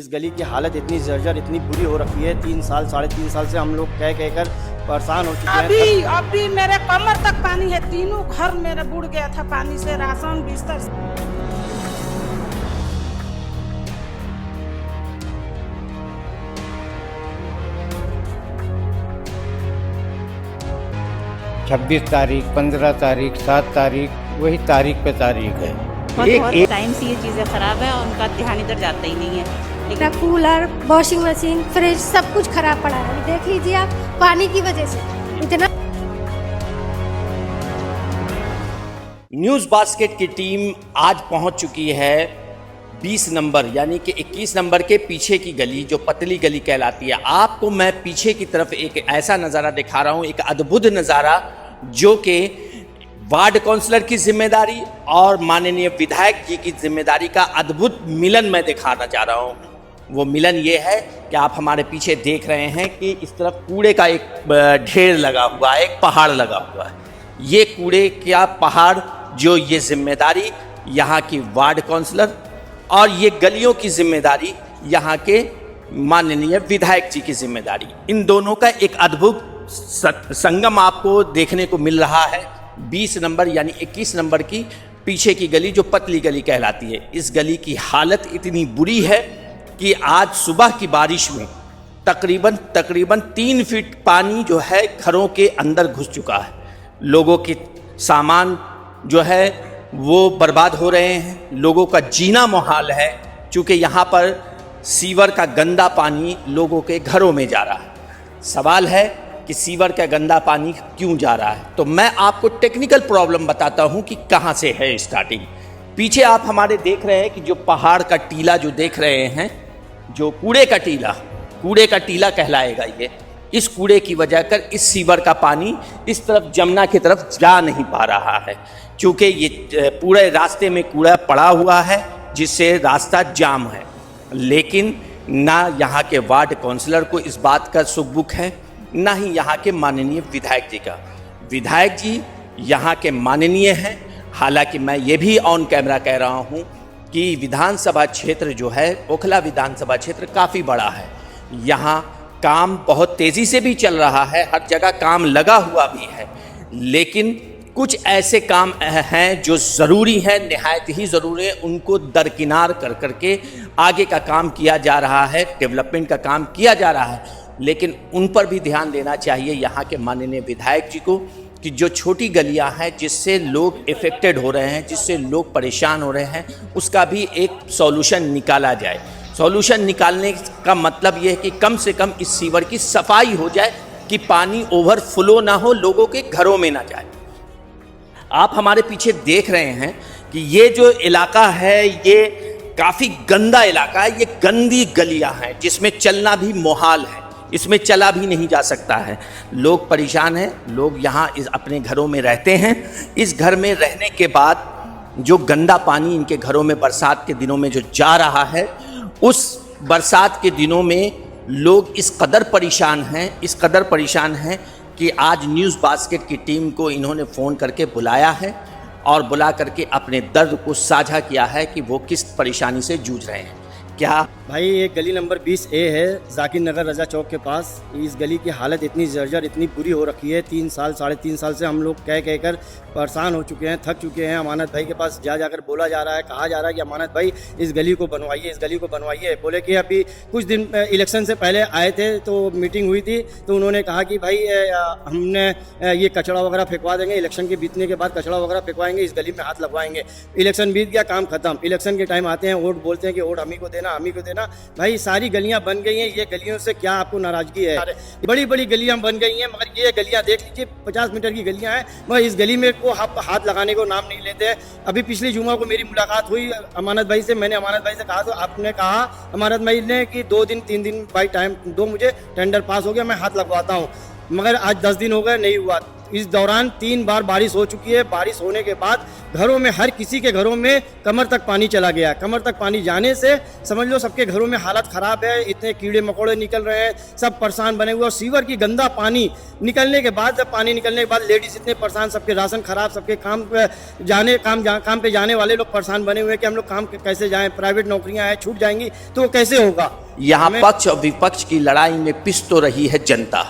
इस गली की हालत इतनी जर्जर इतनी बुरी हो रखी है। 3 साल 3.5 साल से हम लोग कह कर परेशान हो चुके हैं। अभी मेरे कमर तक पानी है। तीनों घर मेरा बुड़ गया था पानी से, राशन बिस्तर। छब्बीस तारीख 15 तारीख 7 तारीख वही तारीख पे तारीख है। बहुत टाइम से ये चीज़ें खराब है और उनका ध्यान इधर जाता ही नहीं है। लेकिन कूलर, वॉशिंग मशीन, फ्रिज सब कुछ खराब पड़ा है। देख लीजिए आप, पानी की वजह से इतना। न्यूज़ बास्केट की टीम आज पहुंच चुकी है 20 नंबर यानी कि 21 नंबर के पीछे की गली जो पतली गली कहलाती है। आपको मैं पीछे की तरफ एक ऐसा नज़ारा दिखा रहा हूं, एक अद्भुत नज़ारा जो कि वार्ड काउंसलर की जिम्मेदारी और माननीय विधायक जी की जिम्मेदारी का अद्भुत मिलन मैं दिखाना चाह रहा हूं। वो मिलन ये है कि आप हमारे पीछे देख रहे हैं कि इस तरफ कूड़े का एक ढेर लगा हुआ है, एक पहाड़ लगा हुआ है। ये कूड़े का पहाड़ जो ये जिम्मेदारी यहाँ की वार्ड काउंसलर और ये गलियों की जिम्मेदारी यहाँ के माननीय विधायक जी की जिम्मेदारी, इन दोनों का एक अद्भुत संगम आपको देखने को मिल रहा है। 20 नंबर यानी 21 नंबर की पीछे की गली जो पतली गली कहलाती है। इस गली की हालत इतनी बुरी है कि आज सुबह की बारिश में तकरीबन 3 फीट पानी जो है घरों के अंदर घुस चुका है। लोगों के सामान जो है वो बर्बाद हो रहे हैं, लोगों का जीना मुहाल है क्योंकि यहाँ पर सीवर का गंदा पानी लोगों के घरों में जा रहा है। सवाल है कि सीवर का गंदा पानी क्यों जा रहा है, तो मैं आपको टेक्निकल प्रॉब्लम बताता हूँ कि कहाँ से है स्टार्टिंग। पीछे आप हमारे देख रहे हैं कि जो पहाड़ का टीला जो देख रहे हैं, जो कूड़े का टीला कहलाएगा ये। इस कूड़े की वजह कर इस सीवर का पानी इस तरफ जमुना की तरफ जा नहीं पा रहा है क्योंकि ये पूरे रास्ते में कूड़ा पड़ा हुआ है जिससे रास्ता जाम है। लेकिन ना यहाँ के वार्ड काउंसलर को इस बात का सुख है, ना ही यहाँ के माननीय विधायक जी का। विधायक जी यहाँ के माननीय हैं, हालांकि मैं ये भी ऑन कैमरा कह रहा हूँ कि विधानसभा क्षेत्र जो है, ओखला विधानसभा क्षेत्र काफ़ी बड़ा है। यहाँ काम बहुत तेज़ी से भी चल रहा है, हर जगह काम लगा हुआ भी है, लेकिन कुछ ऐसे काम हैं जो ज़रूरी हैं, निहायत ही ज़रूरी है, उनको दरकिनार कर करके आगे का काम किया जा रहा है, डेवलपमेंट का काम किया जा रहा है। लेकिन उन पर भी ध्यान देना चाहिए यहाँ के माननीय विधायक जी को कि जो छोटी गलियाँ हैं जिससे लोग इफ़ेक्टेड हो रहे हैं, जिससे लोग परेशान हो रहे हैं, उसका भी एक सॉल्यूशन निकाला जाए। सॉल्यूशन निकालने का मतलब ये है कि कम से कम इस सीवर की सफाई हो जाए कि पानी ओवरफ्लो ना हो, लोगों के घरों में ना जाए। आप हमारे पीछे देख रहे हैं कि ये जो इलाका है ये काफ़ी गंदा इलाका है, ये गंदी गलियां हैं जिसमें चलना भी मुहाल है, इसमें चला भी नहीं जा सकता है। लोग परेशान हैं, लोग यहाँ अपने घरों में रहते हैं। इस घर में रहने के बाद जो गंदा पानी इनके घरों में बरसात के दिनों में जो जा रहा है, उस बरसात के दिनों में लोग इस कदर परेशान हैं कि आज न्यूज़ बास्केट की टीम को इन्होंने फ़ोन करके बुलाया है और बुला करके अपने दर्द को साझा किया है कि वो किस परेशानी से जूझ रहे हैं। क्या भाई ये गली नंबर 20A है, जाकिर नगर रजा चौक के पास। इस गली की हालत इतनी जर्जर इतनी बुरी हो रखी है। 3 साल 3.5 साल से हम लोग कह कर परेशाान हो चुके हैं, थक चुके हैं। अमानत भाई के पास जाकर बोला जा रहा है, कहा जा रहा है कि अमानत भाई इस गली को बनवाइए। बोले कि अभी कुछ दिन इलेक्शन से पहले आए थे तो मीटिंग हुई थी, तो उन्होंने कहा कि भाई हमने ये कचरा वगैरह फेंकवा देंगे, इलेक्शन के बीतने के बाद कचरा वगैरह फेंकवाएंगे, इस गली में हाथ लगवाएंगे। इलेक्शन बीत गया, काम खत्म। इलेक्शन के टाइम आते हैं, वोट बोलते हैं कि वोट हम ही को देना। भाई सारी गलियां बन गई हैं, ये गलियों से क्या आपको नाराजगी है? बड़ी बड़ी गलियां बन गई हैं, मगर ये गलियां देख लीजिए 50 मीटर की गलियां हैं, मगर इस गली में को हाथ लगाने को नाम नहीं लेते हैं। अभी पिछली जुमा को मेरी मुलाकात हुई अमानत भाई से, मैंने अमानत भाई से कहा तो आपने कहा अमानत भाई ने कि 2 दिन 3 दिन भाई टाइम दो, मुझे टेंडर पास हो गया, मैं हाथ लगवाता हूँ। मगर आज 10 दिन हो गए, नहीं हुआ। इस दौरान 3 बार बारिश हो चुकी है। बारिश होने के बाद घरों में, हर किसी के घरों में कमर तक पानी चला गया। कमर तक पानी जाने से समझ लो सबके घरों में हालत ख़राब है। इतने कीड़े मकोड़े निकल रहे हैं, सब परेशान बने हुए। और सीवर की गंदा पानी निकलने के बाद, जब पानी निकलने के बाद लेडीज इतने परेशान, सबके राशन खराब, सबके काम पे जाने वाले लोग परेशान बने हुए कि हम लोग काम कैसे जाएं, प्राइवेट नौकरियां हैं छूट जाएंगी तो कैसे होगा। यहाँ पक्ष और विपक्ष की लड़ाई में पिस तो रही है जनता।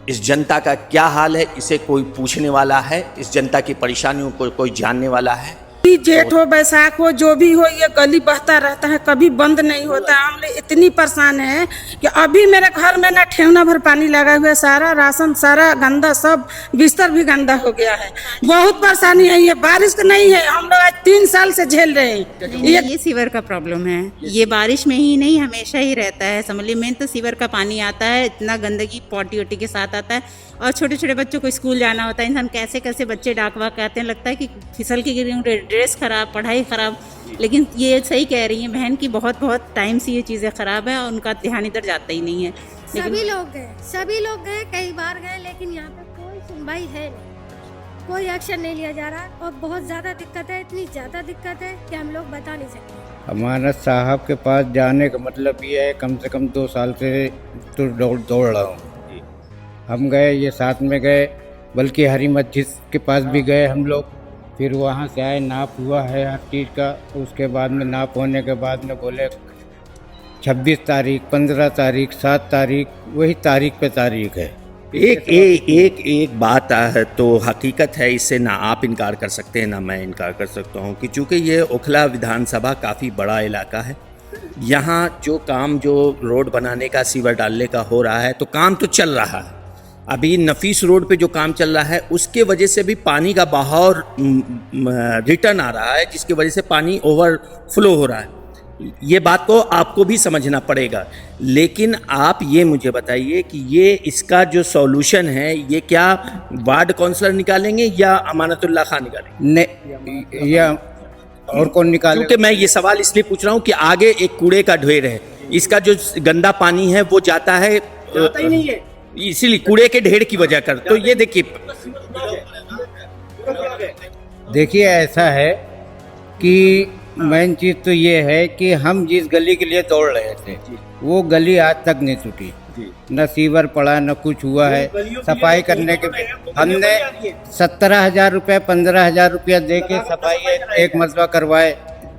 इस जनता का क्या हाल है, इसे कोई पूछने वाला है? इस जनता की परेशानियों को कोई जानने वाला है? जेठ हो बैसाख हो जो भी हो, ये गली बहता रहता है, कभी बंद नहीं होता। हम लोग इतनी परेशान है कि अभी मेरे घर में ना ठेवना भर पानी लगा हुआ है, सारा राशन सारा गंदा, सब बिस्तर भी गंदा हो गया है। बहुत परेशानी है। ये बारिश तो नहीं है, हम लोग आज 3 साल से झेल रहे हैं। ये सीवर का प्रॉब्लम है। ये बारिश में ही नहीं, हमेशा ही रहता है। समझ लीजिए मेन तो सीवर का पानी आता है, इतना गंदगी पॉटी वोटी के साथ आता है। और छोटे छोटे बच्चों को स्कूल जाना होता है, इंसान कैसे कैसे बच्चे डाकवा कहते हैं, लगता है कि फिसल के गिर गए, ड्रेस खराब, पढ़ाई खराब। लेकिन ये सही कह रही है बहन की, बहुत बहुत टाइम से ये चीज़ें खराब है और उनका ध्यान इधर जाता ही नहीं है। सभी लोग गए, कई बार गए, लेकिन यहाँ पे कोई सुनवाई है नहीं, कोई एक्शन नहीं लिया जा रहा। और बहुत ज़्यादा दिक्कत है, इतनी ज़्यादा दिक्कत है कि हम लोग बता नहीं सकते। अमानत साहब के पास जाने का मतलब ये है, कम से कम 2 साल से तो दौड़ रहा हूँ। हम गए, ये साथ में गए, बल्कि हरी मस्जिद के पास भी गए हम लोग। फिर वहाँ से आए, नाप हुआ है हर चीज़ का। उसके बाद में नाप होने के बाद में बोले 26 तारीख, 15 तारीख, 7 तारीख, वही तारीख पे तारीख है। एक बात है तो हकीकत है, इससे ना आप इनकार कर सकते हैं ना मैं इनकार कर सकता हूँ कि चूँकि ये ओखला विधानसभा काफ़ी बड़ा इलाका है। यहाँ जो काम, जो रोड बनाने का, सीवर डालने का हो रहा है, तो काम तो चल रहा है। अभी नफीस रोड पे जो काम चल रहा है उसके वजह से भी पानी का बहाव रिटर्न आ रहा है, जिसकी वजह से पानी ओवरफ्लो हो रहा है। ये बात को आपको भी समझना पड़ेगा। लेकिन आप ये मुझे बताइए कि ये इसका जो सॉल्यूशन है, ये क्या वार्ड काउंसलर निकालेंगे या अमानतुल्लाह खान निकालेंगे? या और कौन निकालेगा? क्योंकि मैं ये सवाल इसलिए पूछ रहा हूँ कि आगे एक कूड़े का ढेर है, इसका जो गंदा पानी है वो जाता ही नहीं है, इसीलिए कूड़े के ढेर की वजह कर। तो ये देखिए ऐसा है कि मेन चीज़ तो ये है कि हम जिस गली के लिए दौड़ रहे थे वो गली आज तक नहीं टूटी, न सीवर पड़ा न कुछ हुआ है। सफाई करने के हमने 17,000 रुपये 15,000 रुपया दे के सफाई एक मरतबा करवाए,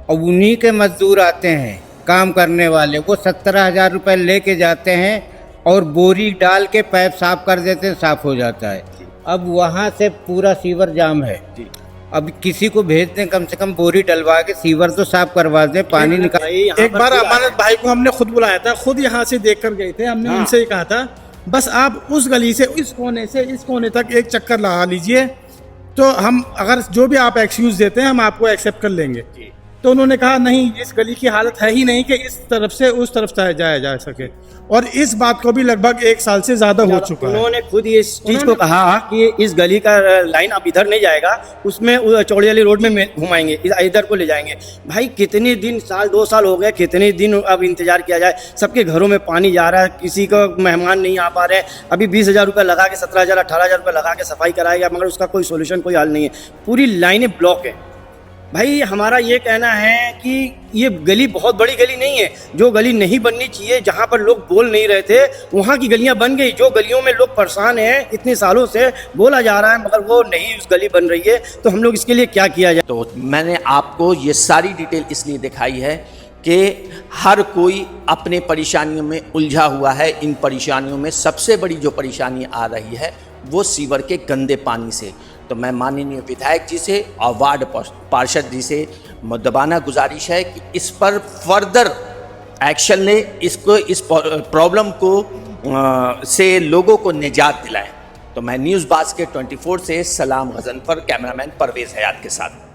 और उन्हीं के मजदूर आते हैं काम करने वाले, वो 17,000 रुपये लेके जाते हैं और बोरी डाल के पाइप साफ कर देते हैं, साफ हो जाता है। अब वहाँ से पूरा सीवर जाम है। अब किसी को भेज दें, कम से कम बोरी डलवा के सीवर तो साफ करवा दें, पानी निकाल। एक बार अमानत भाई को हमने खुद बुलाया था, खुद यहाँ से देख कर गए थे। हमने उनसे ही कहा था बस आप उस गली से इस कोने से इस कोने तक एक चक्कर लगा लीजिए, तो हम अगर जो भी आप एक्सक्यूज देते हैं हम आपको एक्सेप्ट कर लेंगे। तो उन्होंने कहा नहीं, इस गली की हालत है ही नहीं कि इस तरफ से उस तरफ जाया जा सके। और इस बात को भी लगभग 1 साल से ज़्यादा हो चुका है। उन्होंने खुद ये इस चीज़ को कहा कि इस गली का लाइन अब इधर नहीं जाएगा, उसमें चौड़ी वाली रोड में घुमाएंगे, इधर को ले जाएंगे। भाई कितने दिन, 2 साल हो गए, कितने दिन अब इंतजार किया जाए? सबके घरों में पानी जा रहा है, किसी को मेहमान नहीं आ पा रहे हैं। अभी 20,000 रुपये लगा के, 17,000 18,000 रुपये लगा के सफाई कराएगा, मगर उसका कोई सोल्यूशन, कोई हल नहीं है। पूरी लाइनें ब्लॉक है। भाई हमारा ये कहना है कि ये गली बहुत बड़ी गली नहीं है, जो गली नहीं बननी चाहिए, जहाँ पर लोग बोल नहीं रहे थे वहाँ की गलियाँ बन गई। जो गलियों में लोग परेशान हैं, इतने सालों से बोला जा रहा है मगर वो नहीं, उस गली बन रही है, तो हम लोग इसके लिए क्या किया जाए? तो मैंने आपको ये सारी डिटेल इसलिए दिखाई है कि हर कोई अपने परेशानियों में उलझा हुआ है। इन परेशानियों में सबसे बड़ी जो परेशानी आ रही है वो सीवर के गंदे पानी से। तो मैं माननीय विधायक जी से और वार्ड पार्षद जी से मुद्दबाना गुजारिश है कि इस पर फर्दर एक्शन ले, इसको, इस प्रॉब्लम को से लोगों को निजात दिलाएं। तो मैं न्यूज़ बास्केट 24 से सलाम गजनफर, कैमरामैन परवेज़ हयात के साथ।